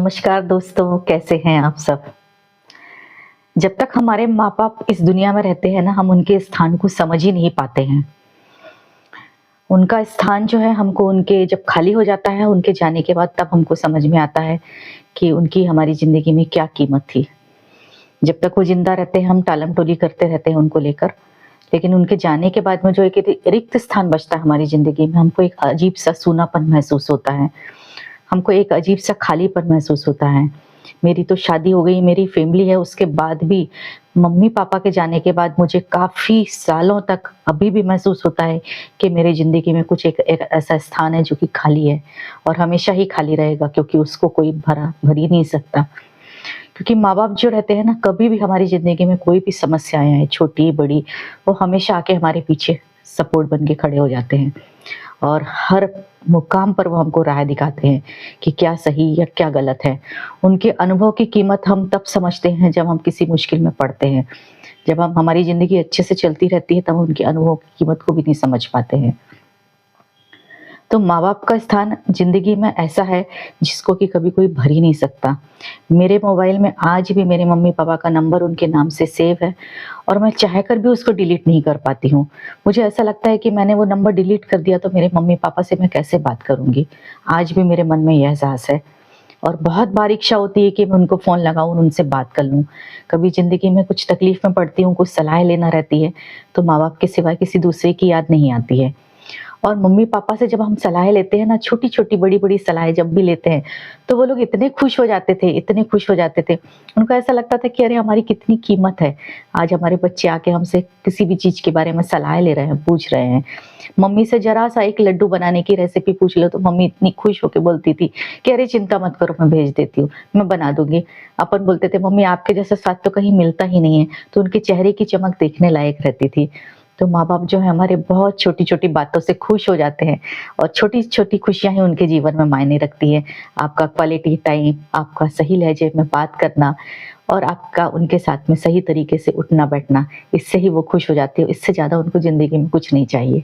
नमस्कार दोस्तों, कैसे हैं आप सब? जब तक हमारे माँ-बाप इस दुनिया में रहते हैं ना, हम उनके स्थान को समझ ही नहीं पाते हैं। उनका स्थान जो है हमको उनके जब खाली हो जाता है, उनके जाने के बाद तब हमको समझ में आता है कि उनकी हमारी ज़िंदगी में क्या कीमत थी। जब तक वो ज़िंदा रहते हैं, हम टालम-टोली करते रहते हैं उनको लेकर, लेकिन उनके जाने के बाद में जो एक रिक्त स्थान बचता है हमारी ज़िंदगी में, हमको एक अजीब-सा सूनापन महसूस होता है। हमको एक अजीब-सा खालीपन महसूस होता है। मेरी तो शादी हो गई, मेरी फैमिली है, उसके बाद भी मम्मी-पापा के जाने के बाद मुझे काफ़ी सालों तक अभी भी महसूस होता है कि मेरी ज़िंदगी में कुछ एक एक ऐसा स्थान है जो कि खाली है और हमेशा ही खाली रहेगा, क्योंकि उसको कोई भर ही नहीं सकता। क्योंकि माँ-बाप जो रहते हैं ना, कभी भी हमारी ज़िंदगी में कोई भी समस्याएँ आएँ, छोटी-बड़ी, वो हमेशा आके हमारे पीछे सपोर्ट बन के खड़े हो जाते हैं और हर मुकाम पर वो हमको राह दिखाते हैं कि क्या सही या क्या गलत है। उनके अनुभव की कीमत हम तब समझते हैं जब हम किसी मुश्किल में पड़ते हैं। जब हम हमारी ज़िंदगी अच्छे से चलती रहती है, तब उनके अनुभव की कीमत को भी नहीं समझ पाते हैं। तो माँ-बाप का स्थान ज़िंदगी में ऐसा है जिसको कि कभी कोई भर ही नहीं सकता। मेरे मोबाइल में आज भी मेरे मम्मी-पापा का नंबर उनके नाम से सेव है और मैं चाह कर भी उसको डिलीट नहीं कर पाती हूँ। मुझे ऐसा लगता है कि मैंने वो नंबर डिलीट कर दिया तो मेरे मम्मी-पापा से मैं कैसे बात करूँगी? आज भी मेरे मन में यह एहसास है और बहुत बार इच्छा होती है कि मैं उनको फ़ोन लगाऊँ, उनसे बात कर लूँ। कभी ज़िंदगी में कुछ तकलीफ़ में पड़ती हूँ, कुछ सलाह लेना रहती है, तो माँ-बाप के सिवाय किसी दूसरे की याद नहीं आती है। और मम्मी-पापा से जब हम सलाहें लेते हैं ना, छोटी-छोटी, बड़ी-बड़ी सलाहें जब भी लेते हैं, तो वो लोग इतने खुश हो जाते थे, इतने खुश हो जाते थे। उनको ऐसा लगता था कि अरे! हमारी कितनी कीमत है। आज हमारे बच्चे आके हमसे किसी भी चीज़ के बारे में सलाहें ले रहे हैं, पूछ रहे हैं। मम्मी से ज़रा-सा एक लड्डू बनाने की रेसिपी पूछ लो, तो मम्मी इतनी खुश होके बोलती थी कि अरे! चिंता मत करो, मैं भेज देती हूँ, मैं बना दूँगी। अपन बोलते थे, मम्मी आपके जैसा स्वाद तो कहीं मिलता ही नहीं है, तो उनके चेहरे की चमक देखने लायक रहती थी। तो माँ-बाप जो है हमारे बहुत छोटी-छोटी बातों से खुश हो जाते हैं और छोटी-छोटी खुशियाँ ही उनके जीवन में मायने रखती हैं। आपका क्वालिटी टाइम, आपका सही लहजे में बात करना और आपका उनके साथ में सही तरीके से उठना-बैठना, इससे ही वो खुश हो जाती है, इससे ज़्यादा उनको ज़िंदगी में कुछ नहीं चाहिए।